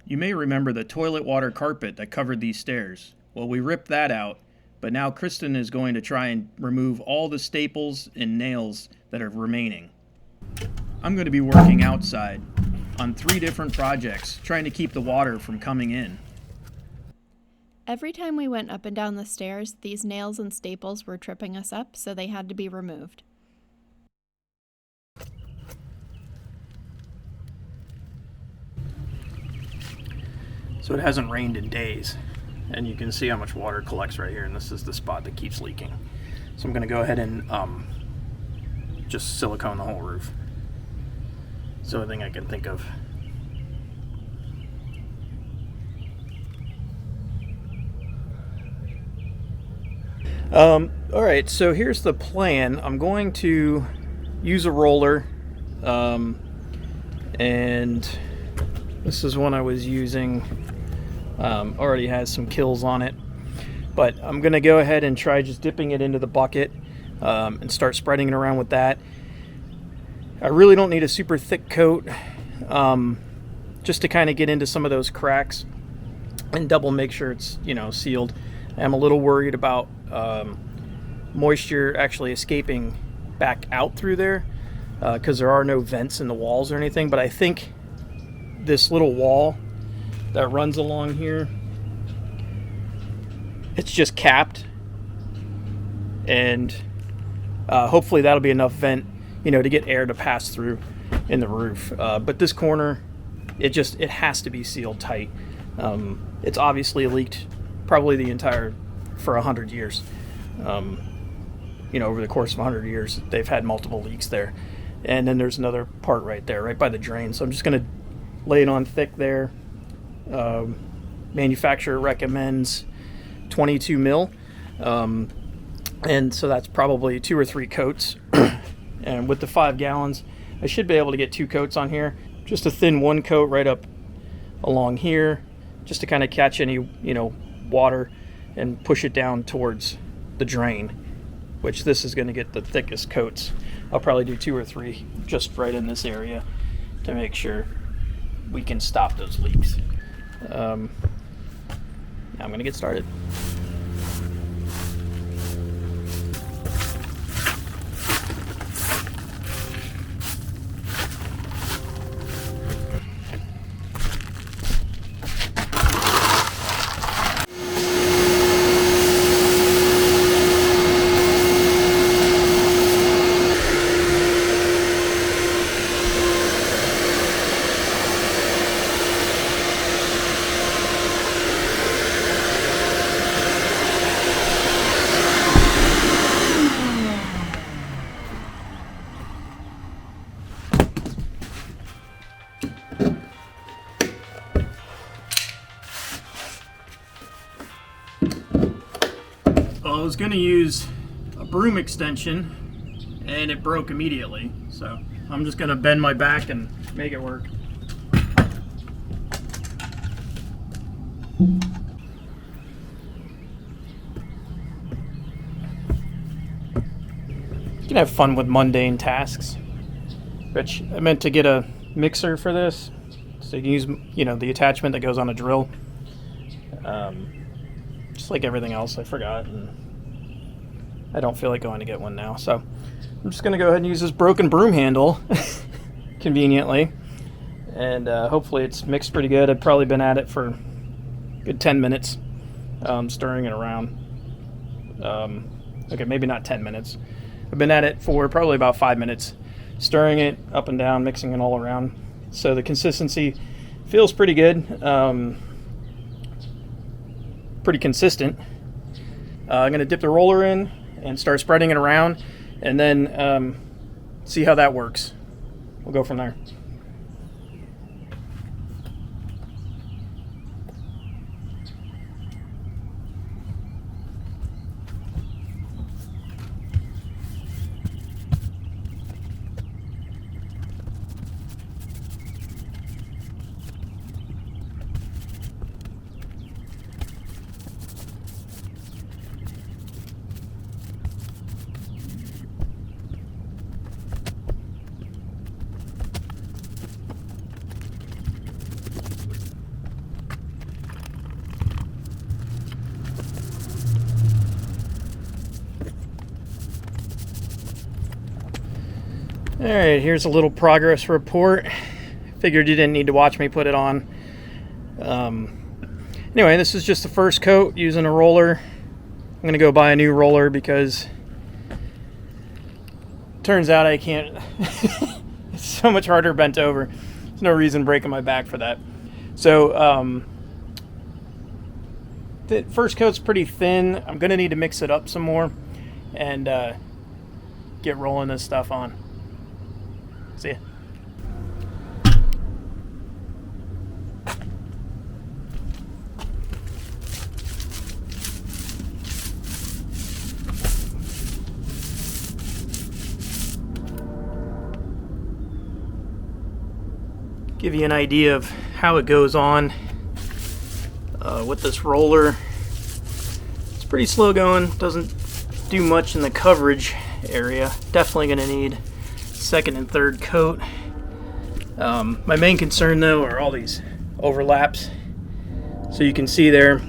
You may remember the toilet water carpet that covered these stairs. Well, we ripped that out, but now Kristen is going to try and remove all the staples and nails that are remaining. I'm going to be working outside on 3 different projects, trying to keep the water from coming in. Every time we went up and down the stairs, these nails and staples were tripping us up, so they had to be removed. So it hasn't rained in days, and you can see how much water collects right here, and this is the spot that keeps leaking. So I'm going to go ahead and just silicone the whole roof. It's the only thing I can think of. Alright, so here's the plan. I'm going to use a roller, and this is one I was using. Already has some kills on it, but I'm going to go ahead and try just dipping it into the bucket and start spreading it around with that. I really don't need a super thick coat, just to kind of get into some of those cracks and double make sure it's, sealed. I'm a little worried about moisture actually escaping back out through there because there are no vents in the walls or anything, but I think this little wall that runs along here, it's just capped, and hopefully that'll be enough vent, to get air to pass through in the roof. But this corner, it has to be sealed tight. It's obviously leaked probably the entire for 100 years. Over the course of 100 years, they've had multiple leaks there. And then there's another part right there, right by the drain. So I'm just going to lay it on thick there. Manufacturer recommends 22 mil. And so that's probably 2 or 3 coats. And with the 5 gallons, I should be able to get 2 coats on here. Just a thin 1 coat right up along here, just to kind of catch any, water and push it down towards the drain, which this is going to get the thickest coats. I'll probably do 2 or 3 just right in this area to make sure we can stop those leaks. Now I'm going to get started. I was going to use a broom extension and it broke immediately, so I'm just going to bend my back and make it work. You can have fun with mundane tasks. Which I meant to get a mixer for this, so you can use, the attachment that goes on a drill. Just like everything else, I forgot, and I don't feel like going to get one now. So I'm just going to go ahead and use this broken broom handle, conveniently, and hopefully it's mixed pretty good. I've probably been at it for a good 10 minutes, stirring it around. Okay, maybe not 10 minutes. I've been at it for probably about 5 minutes, stirring it up and down, mixing it all around. So the consistency feels pretty good, pretty consistent. I'm going to dip the roller in and start spreading it around, and then see how that works. We'll go from there. Alright, here's a little progress report. Figured you didn't need to watch me put it on. Anyway, this is just the first coat using a roller. I'm going to go buy a new roller because turns out I can't. It's so much harder bent over. There's no reason breaking my back for that. So the first coat's pretty thin. I'm going to need to mix it up some more and get rolling this stuff on. See ya. Give you an idea of how it goes on with this roller. It's pretty slow going, doesn't do much in the coverage area. Definitely going to need second and third coat. My main concern though are all these overlaps. So you can see there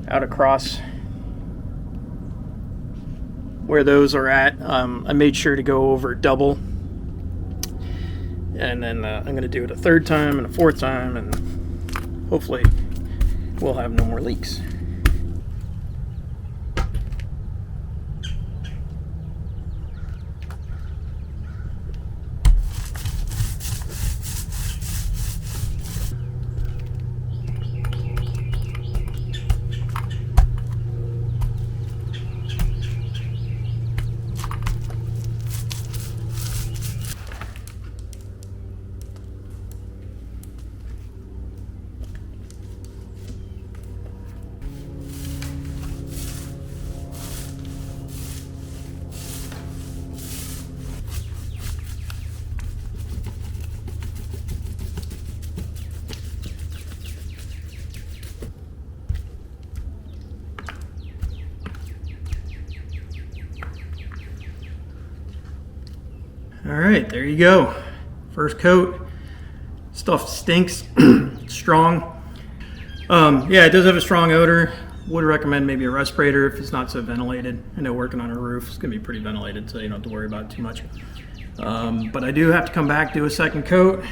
out across where those are at. I made sure to go over double, and then I'm going to do it a third time and a fourth time, and hopefully we'll have no more leaks. Alright, there you go. First coat. Stuff stinks. Strong. Yeah, it does have a strong odor. Would recommend maybe a respirator if it's not so ventilated. I know working on a roof is going to be pretty ventilated, so you don't have to worry about it too much. But I do have to come back, do a second coat.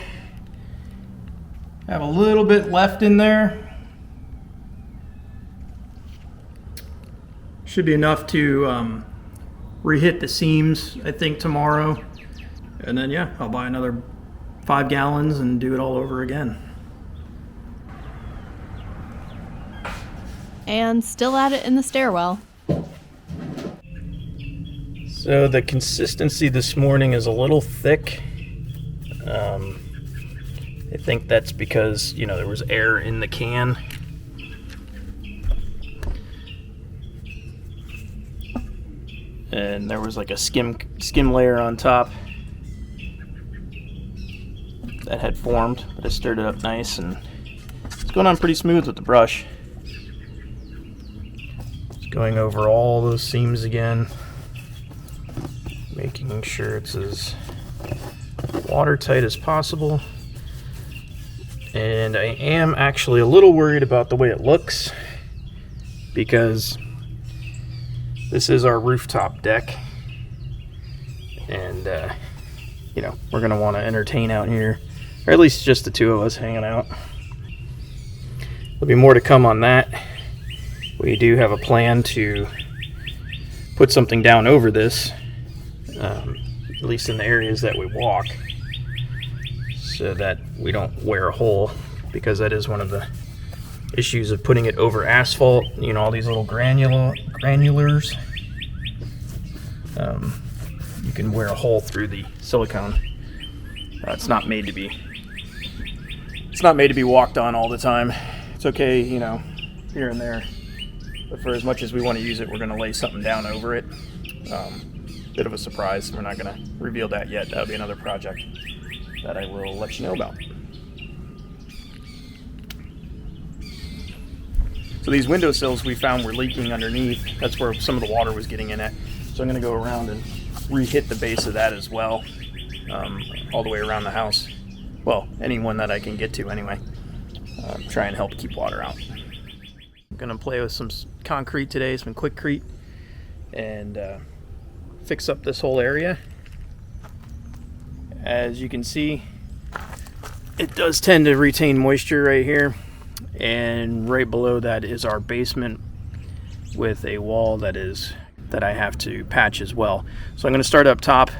I have a little bit left in there. Should be enough to re-hit the seams, I think, tomorrow. And then, yeah, I'll buy another 5 gallons and do it all over again. And still at it in the stairwell. So the consistency this morning is a little thick. I think that's because, you know, there was air in the can. And there was like a skim layer on top that had formed, but I stirred it up nice, and it's going on pretty smooth with the brush. Just going over all those seams again, making sure it's as watertight as possible. And I am actually a little worried about the way it looks, because this is our rooftop deck, and you know, we're gonna want to entertain out here, or at least just the two of us hanging out. There'll be more to come on that. We do have a plan to put something down over this, at least in the areas that we walk, so that we don't wear a hole, because that is one of the issues of putting it over asphalt. You know, all these little granulars. You can wear a hole through the silicone. It's not made to be walked on all the time. It's okay, you know, here and there, but for as much as we want to use it, we're going to lay something down over it. Bit of a surprise. We're not going to reveal that yet. That'll be another project that I will let you know about. So these windowsills we found were leaking underneath. That's where some of the water was getting in at. So I'm going to go around and re-hit the base of that as well, all the way around the house. Well, any one that I can get to anyway. Try and help keep water out. I'm going to play with some concrete today, some quickcrete, and fix up this whole area. As you can see, it does tend to retain moisture right here, and right below that is our basement with a wall that I have to patch as well. So I'm going to start up top,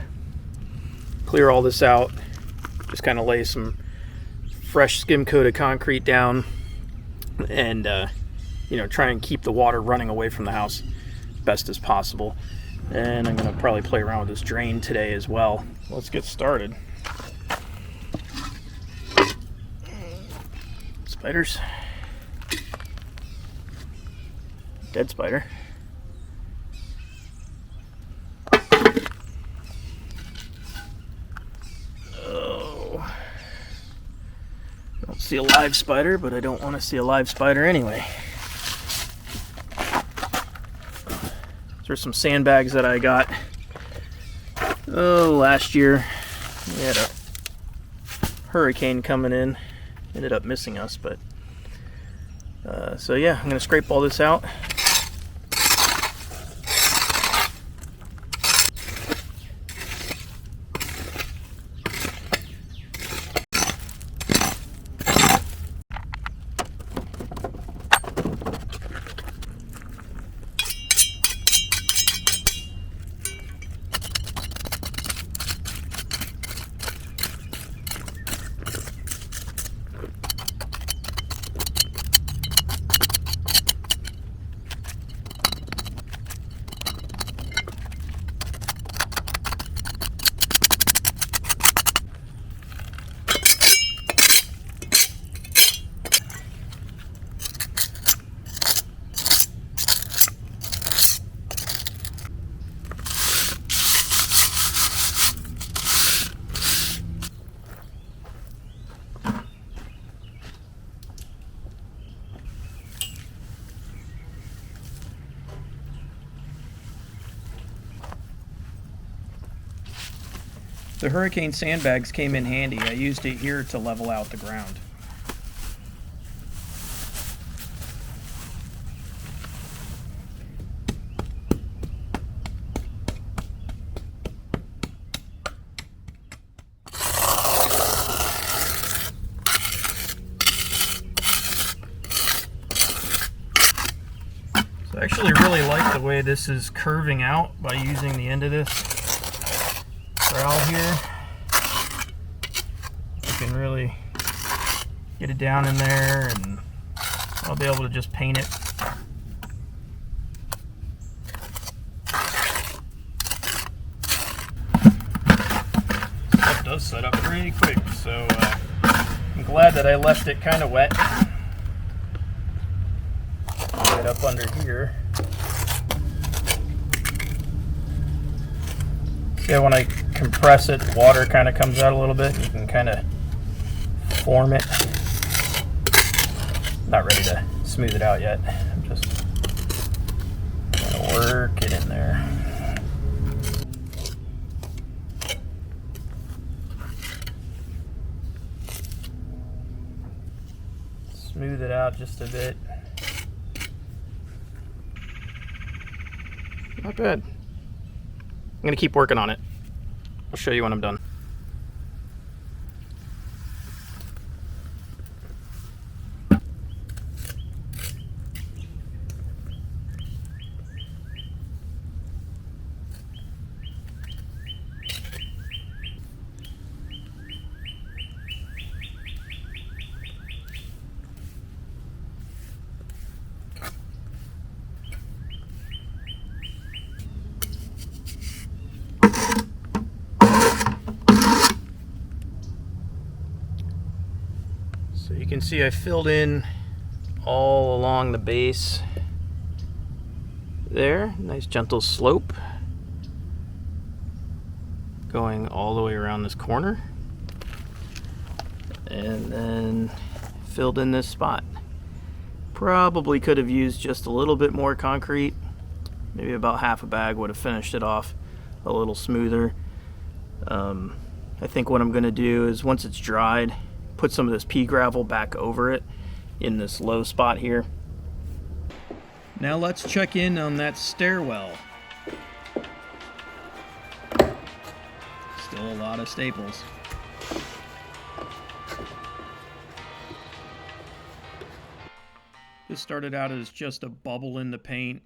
clear all this out, just kind of lay some fresh skim coated concrete down, and you know, try and keep the water running away from the house best as possible. And I'm going to probably play around with this drain today as well. Let's get started. Spiders. Dead spider. Oh. I don't see a live spider, but I don't want to see a live spider anyway. There's some sandbags that I got last year. We had a hurricane coming in, ended up missing us, but so yeah, I'm gonna scrape all this out. The hurricane sandbags came in handy. I used it here to level out the ground. So I actually really like the way this is curving out by using the end of this trowel here. You can really get it down in there, and I'll be able to just paint it. Stuff does set up pretty quick, so I'm glad that I left it kind of wet. Right up under here. Yeah, when I compress it, water kind of comes out a little bit. You can kind of form it. Not ready to smooth it out yet. I'm just gonna work it in there. Smooth it out just a bit. Not bad. I'm going to keep working on it. I'll show you when I'm done. So you can see I filled in all along the base there. Nice gentle slope going all the way around this corner. And then filled in this spot. Probably could have used just a little bit more concrete. Maybe about half a bag would have finished it off a little smoother. I think what I'm going to do is once it's dried, put some of this pea gravel back over it in this low spot here. Now let's check in on that stairwell. Still Still a lot of staples. This started out as just a bubble in the paint,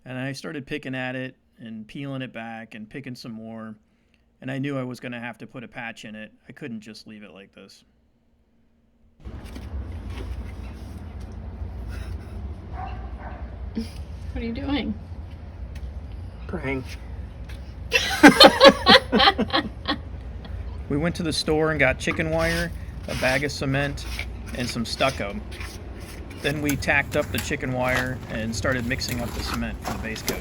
and I started picking at it and peeling it back and picking some more, and I knew I was going to have to put a patch in it. I couldn't just leave it like this. What are you doing? Praying. We went to the store and got chicken wire, a bag of cement, and some stucco. Then we tacked up the chicken wire and started mixing up the cement for the base coat.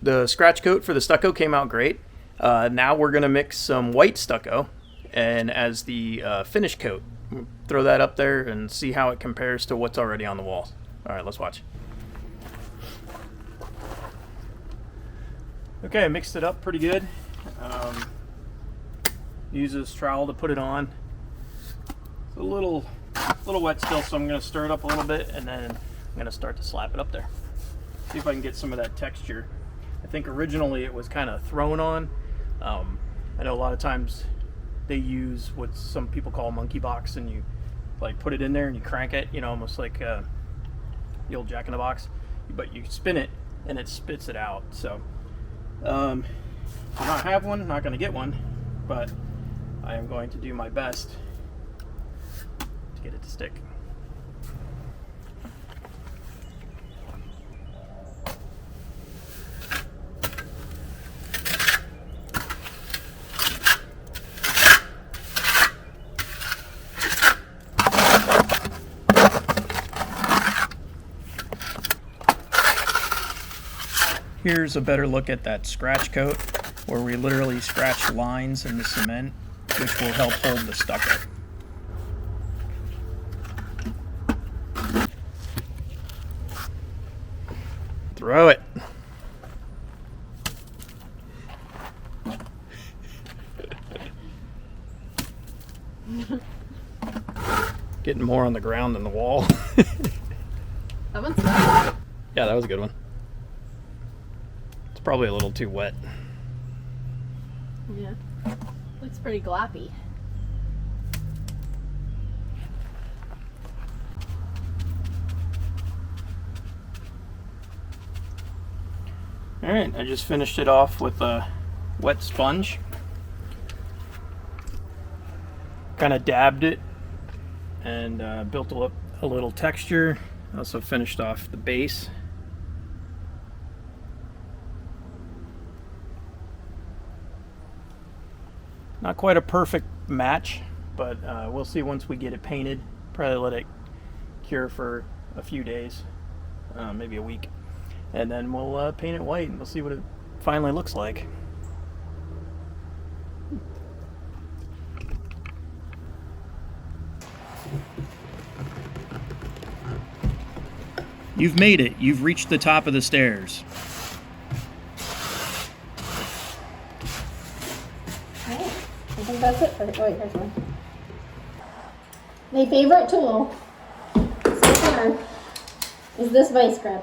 The scratch coat for the stucco came out great. Now we're going to mix some white stucco and as the finish coat. Throw that up there and see how it compares to what's already on the walls. All right, let's watch. Okay, I mixed it up pretty good. Use this trowel to put it on. It's a little wet still, so I'm going to stir it up a little bit and then I'm going to start to slap it up there. See if I can get some of that texture. I think originally it was kind of thrown on. I know a lot of times they use what some people call a monkey box, and you like put it in there and you crank it, you know, almost like the old Jack in the Box, but you spin it and it spits it out. So I do not have one, not going to get one, but I am going to do my best to get it to stick. Here's a better look at that scratch coat, where we literally scratch lines in the cement, which will help hold the stucco. Throw it. Getting more on the ground than the wall. That one's nice. Yeah, that was a good one. Probably a little too wet. Yeah. Looks pretty gloppy. Alright, I just finished it off with a wet sponge. Kind of dabbed it and built a little texture. Also finished off the base. Not quite a perfect match, but we'll see once we get it painted. Probably let it cure for a few days, maybe a week, and then we'll paint it white and we'll see what it finally looks like. You've made it. You've reached the top of the stairs. I think that's it for the, oh wait, here's one. My favorite tool so far is this vice grip.